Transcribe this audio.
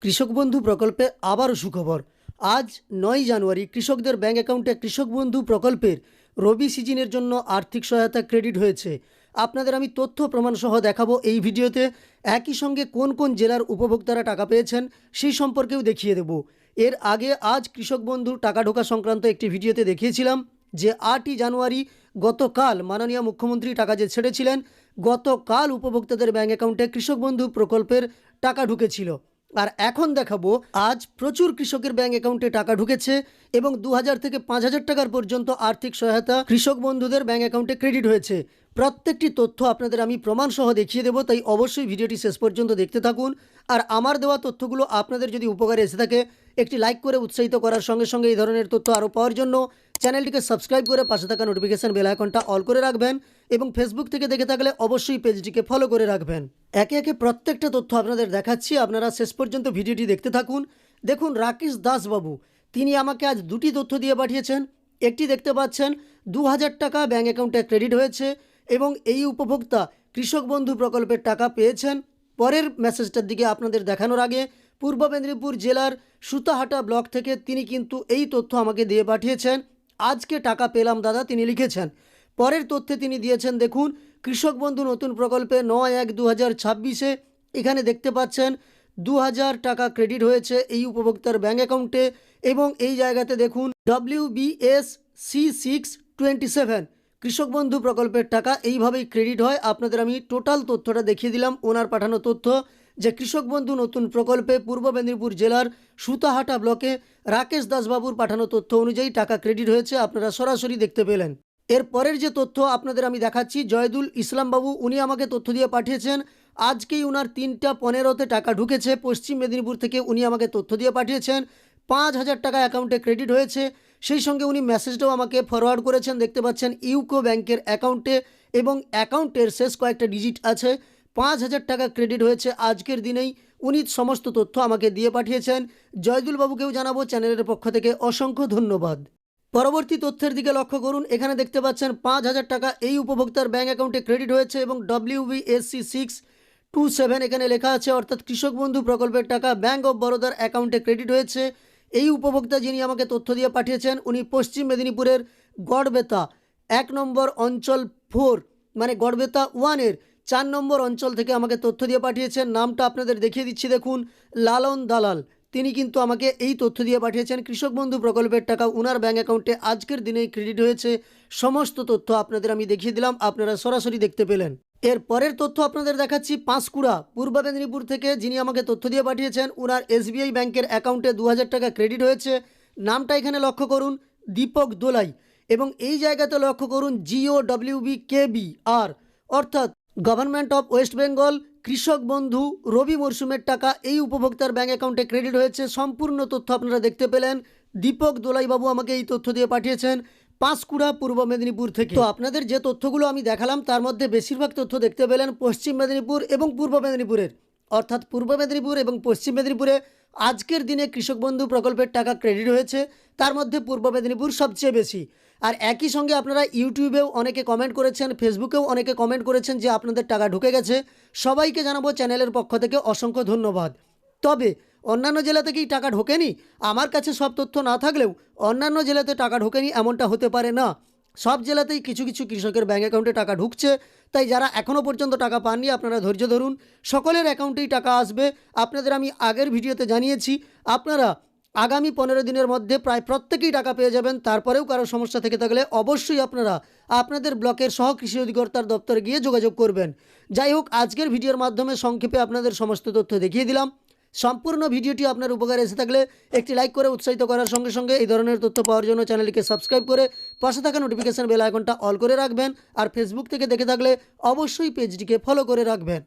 কৃষক বন্ধু প্রকল্পে আবারও সুখবর। আজ ৯ জানুয়ারি কৃষকদের ব্যাঙ্ক অ্যাকাউন্টে কৃষক বন্ধু প্রকল্পের রবি সিজনের জন্য আর্থিক সহায়তা ক্রেডিট হয়েছে। আপনাদের আমি তথ্য প্রমাণ সহ দেখাবো এই ভিডিওতে। একই সঙ্গে কোন কোন জেলার উপভোক্তারা টাকা পেয়েছেন সেই সম্পর্কেও দেখিয়ে দেব। এর আগে আজ কৃষক বন্ধুর টাকা ঢোকা সংক্রান্ত একটি ভিডিওতে দেখিয়েছিলাম যে ৮ই জানুয়ারি গতকাল মাননীয় মুখ্যমন্ত্রী টাকা যে ছেড়েছিলেন, গতকাল উপভোক্তাদের ব্যাঙ্ক অ্যাকাউন্টে কৃষক বন্ধু প্রকল্পের টাকা ঢুকেছিল। আর এখন দেখাবো আজ প্রচুর কৃষকের ব্যাঙ্ক অ্যাকাউন্টে টাকা ঢুকেছে এবং ২০০০ থেকে ৫০০০ টাকার পর্যন্ত আর্থিক সহায়তা কৃষক বন্ধুদের ব্যাঙ্ক অ্যাকাউন্টে ক্রেডিট হয়েছে। প্রত্যেকটি তথ্য আপনাদের আমি প্রমাণ সহ দেখিয়ে দেবো, তাই অবশ্যই ভিডিওটি শেষ পর্যন্ত দেখতে থাকুন। আর আমার দেওয়া তথ্যগুলো আপনাদের যদি উপকারে এসে থাকে, একটি লাইক করে উৎসাহিত করার সঙ্গে সঙ্গে এই ধরনের তথ্য আরও পাওয়ার জন্য চ্যানেলটিকে সাবস্ক্রাইব করে পাশে থাকা নোটিফিকেশান বেল আইকনটা অল করে রাখবেন এবং ফেসবুক থেকে দেখে থাকলে অবশ্যই পেজটিকে ফলো করে রাখবেন। একে একে প্রত্যেকটা তথ্য আপনাদের দেখাচ্ছি, আপনারা শেষ পর্যন্ত ভিডিওটি দেখতে থাকুন। দেখুন, রাকেশ দাস বাবু তিনি আমাকে আজ দুটি তথ্য দিয়ে পাঠিয়েছেন। একটি দেখতে পাচ্ছেন ২০০০ টাকা ব্যাঙ্ক অ্যাকাউন্টে ক্রেডিট হয়েছে এবং এই উপভোক্তা কৃষক বন্ধু প্রকল্পের টাকা পেয়েছেন। পরের মেসেজটার দিকে আপনাদের দেখানোর আগে পূর্ব মেদিনীপুর জেলার সুতাহাটা ব্লক থেকে তিনি কিন্তু এই তথ্য আমাকে দিয়ে পাঠিয়েছেন। আজকে টাকা পেলাম দাদা, তিনি লিখেছেন। পরের তথ্যে তিনি দিয়েছেন, দেখুন, কৃষক বন্ধু নতুন প্রকল্পে ৯/১/২০২৬ এখানে দেখতে পাচ্ছেন ২০০০ টাকা ক্রেডিট হয়েছে এই উপভোক্তার ব্যাঙ্ক অ্যাকাউন্টে এবং এই জায়গাতে দেখুন WBSC627 কৃষক বন্ধু প্রকল্পের টাকা এইভাবেই ক্রেডিট হয়। আপনাদের আমি টোটাল তথ্যটা দেখিয়ে দিলাম, ওনার পাঠানো তথ্য যে কৃষক বন্ধু নতুন প্রকল্পে পূর্ব মেদিনীপুর জেলার সুতাহাটা ব্লকে রাকেশ দাসবাবুর পাঠানো তথ্য অনুযায়ী টাকা ক্রেডিট হয়েছে, আপনারা সরাসরি দেখতে পেলেন। এর পরের যে তথ্য আপনাদের আমি দেখাচ্ছি, জয়দুল ইসলাম বাবু উনি আমাকে তথ্য দিয়ে পাঠিয়েছেন। আজকেই ওনার ৩:১৫ টাকা ঢুকেছে পশ্চিম মেদিনীপুর থেকে। উনি আমাকে তথ্য দিয়ে পাঠিয়েছেন ৫,০০০ টাকা অ্যাকাউন্টে ক্রেডিট হয়েছে। সেই সঙ্গে উনি মেসেজটাও আমাকে ফরওয়ার্ড করেছেন, দেখতে পাচ্ছেন ইউকো ব্যাংকের অ্যাকাউন্টে এবং অ্যাকাউন্টের শেষ কয়েকটা ডিজিট আছে। ৫,০০০ টাকা ক্রেডিট হয়েছে আজকের দিনেই। উনি সমস্ত তথ্য আমাকে দিয়ে পাঠিয়েছেন। জয়দুল বাবুকেও জানাবো চ্যানেলের পক্ষ থেকে অসংখ্য ধন্যবাদ। পরবর্তী তথ্যের দিকে লক্ষ্য করুন, এখানে দেখতে পাচ্ছেন ৫,০০০ টাকা এই উপভোক্তার ব্যাঙ্ক অ্যাকাউন্টে ক্রেডিট হয়েছে এবং WBSC627 এখানে লেখা আছে, অর্থাৎ কৃষক বন্ধু প্রকল্পের টাকা ব্যাঙ্ক অফ বরোদার অ্যাকাউন্টে ক্রেডিট হয়েছে। এই উপভোক্তা যিনি আমাকে তথ্য দিয়ে পাঠিয়েছেন উনি পশ্চিম মেদিনীপুরের গড়বেতা ১ নম্বর অঞ্চল 4 মানে গড়বেতা 1-এর ৪ নম্বর অঞ্চল থেকে আমাকে তথ্য দিয়ে পাঠিয়েছেন। নামটা আপনাদের দেখিয়ে দিচ্ছি, দেখুন, লালন দালাল। তিনি কিন্তু আমাকে এই তথ্য দিয়ে পাঠিয়েছেন কৃষক বন্ধু প্রকল্পের টাকা ওনার ব্যাঙ্ক অ্যাকাউন্টে আজকের দিনেই ক্রেডিট হয়েছে। সমস্ত তথ্য আপনাদের আমি দেখিয়ে দিলাম, আপনারা সরাসরি দেখতে পেলেন। এর পরের তথ্য আপনাদের দেখাচ্ছি পাঁশকুড়া পূর্ব মেদিনীপুর থেকে যিনি আমাকে তথ্য দিয়ে পাঠিয়েছেন ওনার SBI ব্যাংকের অ্যাকাউন্টে ২০০০ টাকা ক্রেডিট হয়েছে। নামটা এখানে লক্ষ্য করুন, দীপক দোলাই, এবং এই জায়গাতে লক্ষ্য করুন GOWBKBR অর্থাৎ গভর্নমেন্ট অফ ওয়েস্ট বেঙ্গল কৃষক বন্ধু রবি মরশুমের টাকা এই উপভোক্তার ব্যাঙ্ক অ্যাকাউন্টে ক্রেডিট হয়েছে। সম্পূর্ণ তথ্য আপনারা দেখতে পেলেন। দীপক দোলাইবাবু আমাকে এই তথ্য দিয়ে পাঠিয়েছেন পাঁশকুড়া পূর্ব মেদিনীপুর থেকে। তো আপনাদের যে তথ্যগুলো আমি দেখালাম তার মধ্যে বেশিরভাগ তথ্য দেখতে পেলেন পশ্চিম মেদিনীপুর এবং পূর্ব মেদিনীপুরের, অর্থাৎ পূর্ব মেদিনীপুর এবং পশ্চিম মেদিনীপুরে আজকের দিনে কৃষক বন্ধু প্রকল্পের টাকা ক্রেডিট হয়েছে। তার মধ্যে পূর্ব মেদিনীপুর সবচেয়ে বেশি। আর একই সঙ্গে আপনারা ইউটিউবেও অনেকে কমেন্ট করেছেন, ফেসবুকেও অনেকে কমেন্ট করেছেন যে আপনাদের টাকা ঢুকে গেছে। সবাইকে জানাবো চ্যানেলের পক্ষ থেকে অসংখ্য ধন্যবাদ। তবে অন্যান্য জেলাতে কি টাকা ঢোকেনি? আমার কাছে সব তথ্য না থাকলেও অন্যান্য জেলাতে টাকা ঢোকেনি এমনটা হতে পারে না। সব জেলাতেই কিছু কিছু কৃষকের ব্যাঙ্ক অ্যাকাউন্টে টাকা ঢুকছে। তাই যারা এখনও পর্যন্ত টাকা পাননি আপনারা ধৈর্য ধরুন, সকলের অ্যাকাউন্টেই টাকা আসবে। আপনাদের আমি আগের ভিডিওতে জানিয়েছি আপনারা আগামী 15 দিনের মধ্যে প্রায় প্রত্যেকেই টাকা পেয়ে যাবেন। তারপরেও কারো সমস্যা থেকে থাকলে অবশ্যই আপনারা আপনাদের ব্লকের সহ কৃষি অধিকর্তার দপ্তরে গিয়ে যোগাযোগ করবেন। যাই হোক, আজকের ভিডিওর মাধ্যমে সংক্ষেপে আপনাদের সমস্ত তথ্য দেখিয়ে দিলাম। সম্পূর্ণ ভিডিওটি আপনার উপকারে এসে থাকলে একটি লাইক করে উৎসাহিত করার সঙ্গে সঙ্গে এই ধরনের তথ্য পাওয়ার জন্য চ্যানেলটিকে সাবস্ক্রাইব করে পাশে থাকা নোটিফিকেশন বেল আইকনটা অল করে রাখবেন। আর ফেসবুক থেকে দেখে থাকলে অবশ্যই পেজটিকে ফলো করে রাখবেন।